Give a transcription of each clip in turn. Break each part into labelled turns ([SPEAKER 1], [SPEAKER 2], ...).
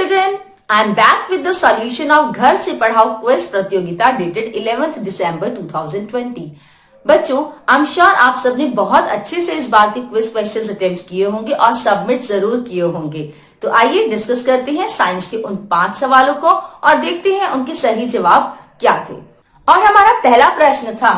[SPEAKER 1] children, I am back with the solution of घर से पढ़ाओ क्विज प्रतियोगिता dated 11th December 2020। बच्चों, आई एम श्योर आप सबने बहुत अच्छे से इस बार के क्विज क्वेश्चंस अटेम्प्ट किए होंगे और सबमिट जरूर किए होंगे। तो आइए डिस्कस करते हैं साइंस के उन 5 सवालों को और देखते हैं उनके सही जवाब क्या थे। और हमारा पहला प्रश्न था,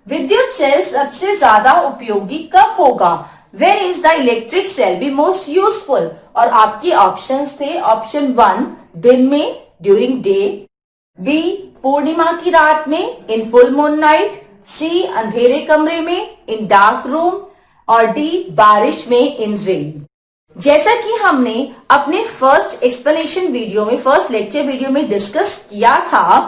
[SPEAKER 1] विद्युत सेल सबसे ज्यादा उपयोगी कब होगा? When is the electric cell be most useful? और आपके ऑप्शंस थे, ऑप्शन 1 दिन में ड्यूरिंग डे, बी पूर्णिमा की रात में इन फुल मून नाइट, सी अंधेरे कमरे में इन डार्क रूम और डी बारिश में इन रेन। जैसा कि हमने अपने फर्स्ट एक्सप्लेनेशन वीडियो में, फर्स्ट लेक्चर वीडियो में डिस्कस किया था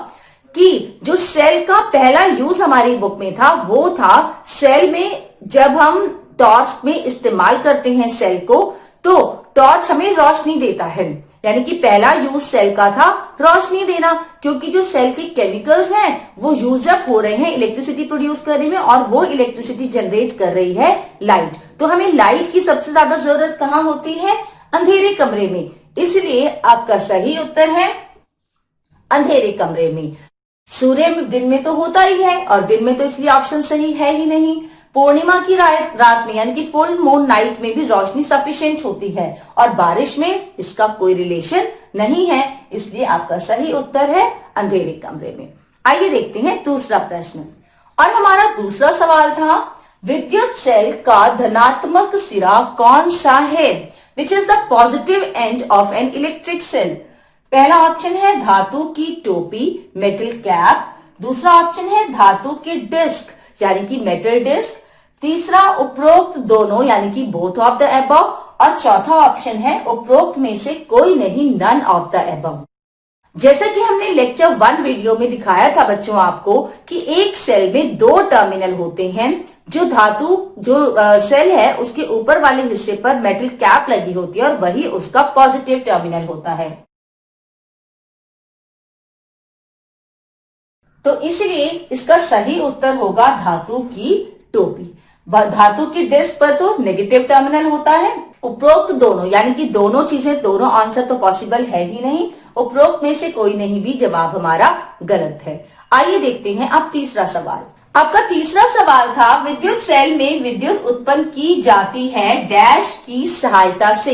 [SPEAKER 1] कि जो सेल का पहला यूज हमारी बुक में था वो था सेल में जब हम टॉर्च में इस्तेमाल करते हैं सेल को, तो टॉर्च हमें रोशनी देता है। यानी कि पहला यूज सेल का था रोशनी देना, क्योंकि जो सेल के केमिकल्स हैं वो यूज अप हो रहे हैं इलेक्ट्रिसिटी प्रोड्यूस करने में और वो इलेक्ट्रिसिटी जनरेट कर रही है लाइट। तो हमें लाइट की सबसे ज्यादा जरूरत कहाँ होती है? अंधेरे कमरे में। इसलिए आपका सही उत्तर है अंधेरे कमरे में। सूर्य दिन में तो होता ही है और दिन में तो इसलिए ऑप्शन सही है ही नहीं। पूर्णिमा की रात में यानी कि फुल मून नाइट में भी रोशनी सफिशिएंट होती है और बारिश में इसका कोई रिलेशन नहीं है, इसलिए आपका सही उत्तर है अंधेरे कमरे में। आइए देखते हैं दूसरा प्रश्न। और हमारा दूसरा सवाल था, विद्युत सेल का धनात्मक सिरा कौन सा है? Which is the positive end of an electric cell? पहला ऑप्शन है धातु की टोपी मेटल कैप, दूसरा ऑप्शन है धातु की डिस्क यानी कि मेटल डिस्क, तीसरा उपरोक्त दोनों यानी कि बोथ ऑफ द एबव और चौथा ऑप्शन है उपरोक्त में से कोई नहीं, नन ऑफ द एबव। जैसा कि हमने लेक्चर 1 वीडियो में दिखाया था बच्चों आपको कि एक सेल में 2 टर्मिनल होते हैं। जो धातु सेल है उसके ऊपर वाले हिस्से पर मेटल कैप लगी होती है और वही उसका पॉजिटिव टर्मिनल होता है। तो इसलिए इसका सही उत्तर होगा धातु की टोपी। धातु की डिस्क पर तो नेगेटिव टर्मिनल होता है। उपरोक्त दोनों यानी कि दोनों चीजें, दोनों आंसर तो पॉसिबल है ही नहीं। उपरोक्त में से कोई नहीं भी जवाब हमारा गलत है। आइए देखते हैं अब तीसरा सवाल। आपका तीसरा सवाल था, विद्युत सेल में विद्युत उत्पन्न की जाती है डैश की सहायता से।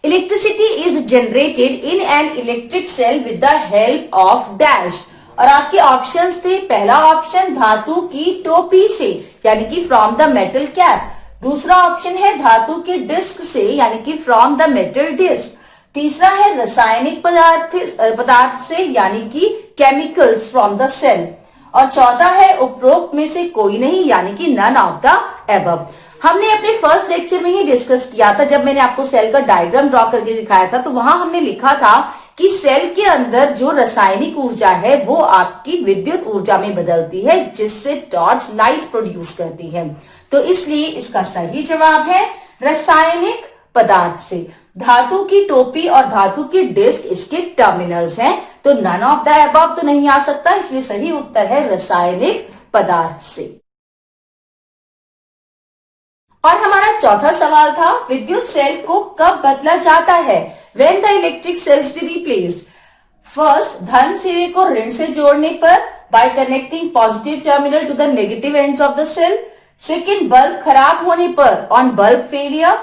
[SPEAKER 1] Electricity is generated in an electric cell with the help of dash. और आपके ऑप्शंस थे, पहला ऑप्शन धातु की टोपी से यानी कि फ्रॉम द मेटल कैप, दूसरा ऑप्शन है धातु की डिस्क से यानी कि फ्रॉम द मेटल डिस्क, तीसरा है रासायनिक पदार्थ से यानी कि केमिकल्स फ्रॉम द सेल, और चौथा है उपरोक्त में से कोई नहीं यानी कि नन ऑफ द एबव। हमने अपने फर्स्ट लेक्चर में ही डिस्कस किया था, जब मैंने आपको सेल का डायग्राम ड्रॉ करके दिखाया था, तो वहां हमने लिखा था कि सेल के अंदर जो रासायनिक ऊर्जा है वो आपकी विद्युत ऊर्जा में बदलती है, जिससे टॉर्च लाइट प्रोड्यूस करती है। तो इसलिए इसका सही जवाब है रासायनिक पदार्थ से। धातु की टोपी और धातु की डिस्क इसके टर्मिनल्स हैं, तो नन ऑफ द अबव तो नहीं आ सकता, इसलिए सही उत्तर है रासायनिक पदार्थ से। और हमारा चौथा सवाल था, विद्युत सेल को कब बदला जाता है? When the electric cells be replaced? First, धन सिरे को ऋण से जोड़ने पर by connecting positive terminal to the negative ends of the cell. Second, bulb खराब होने पर on bulb failure.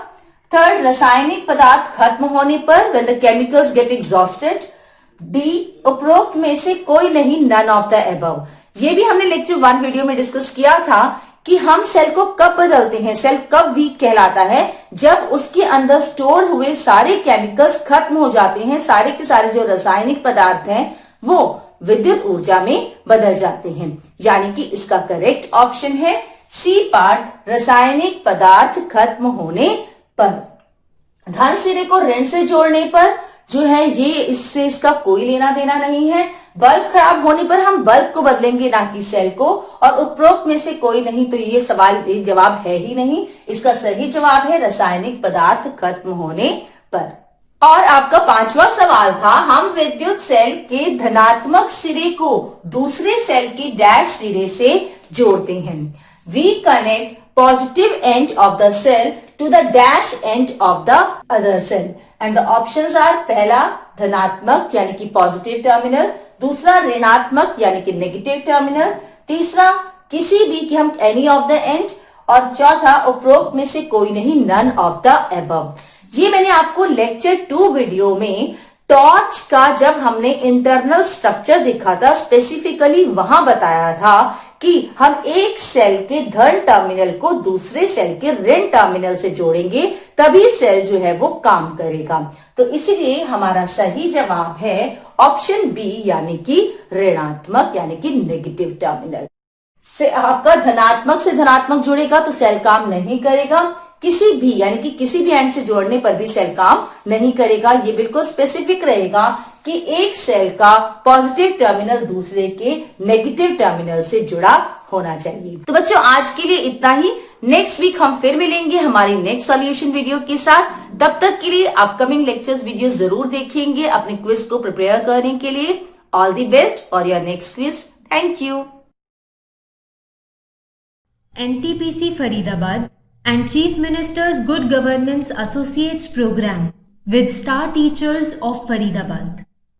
[SPEAKER 1] थर्ड, रासायनिक पदार्थ खत्म होने पर when the chemicals get exhausted. D, उपरोक्त में से कोई नहीं, none of the above. ये भी हमने लेक्चर 1 वीडियो में डिस्कस किया था कि हम सेल को कब बदलते हैं, सेल कब वीक कहलाता है, जब उसके अंदर स्टोर हुए सारे केमिकल्स खत्म हो जाते हैं, सारे के सारे जो रासायनिक पदार्थ हैं वो विद्युत ऊर्जा में बदल जाते हैं। यानी कि इसका करेक्ट ऑप्शन है सी पार्ट, रासायनिक पदार्थ खत्म होने पर। धन सिरे को ऋण से जोड़ने पर जो है ये इससे इसका कोई लेना देना नहीं है। बल्ब खराब होने पर हम बल्ब को बदलेंगे ना कि सेल को, और उपरोक्त में से कोई नहीं, तो ये जवाब है ही नहीं। इसका सही जवाब है रासायनिक पदार्थ खत्म होने पर। और आपका पांचवा सवाल था, हम विद्युत सेल के धनात्मक सिरे को दूसरे सेल के डैश सिरे से जोड़ते हैं। We connect positive end of the cell to the dash end of the other cell. And the options are, पहला धनात्मक यानी कि पॉजिटिव टर्मिनल, दूसरा ऋणात्मक यानी कि नेगेटिव टर्मिनल, तीसरा किसी भी कि हम एनी ऑफ द एंड, और चौथा उपरोक्त में से कोई नहीं, नन ऑफ द अबव। ये मैंने आपको लेक्चर 2 वीडियो में टॉर्च का जब हमने इंटरनल स्ट्रक्चर देखा था, स्पेसिफिकली वहां बताया था कि हम एक सेल के धन टर्मिनल को दूसरे सेल के ऋण टर्मिनल से जोड़ेंगे, तभी सेल जो है वो काम करेगा। तो इसीलिए हमारा सही जवाब है ऑप्शन बी, यानी कि ऋणात्मक यानी कि नेगेटिव टर्मिनल से। आपका धनात्मक से धनात्मक जुड़ेगा तो सेल काम नहीं करेगा, किसी भी यानी कि किसी भी एंड से जोड़ने पर भी सेल काम नहीं करेगा। ये बिल्कुल स्पेसिफिक रहेगा कि एक सेल का पॉजिटिव टर्मिनल दूसरे के नेगेटिव टर्मिनल से जुड़ा होना चाहिए। तो बच्चों आज के लिए इतना ही। नेक्स्ट वीक हम फिर मिलेंगे हमारी नेक्स्ट सॉल्यूशन वीडियो के साथ। तब तक के लिए अपकमिंग लेक्चर्स वीडियो जरूर देखेंगे अपने क्विज को प्रिपेयर करने के लिए। All the best for your next quiz. Thank you.
[SPEAKER 2] NTPC Faridabad and Chief Minister's Good Governance Associates Program with star teachers of Faridabad.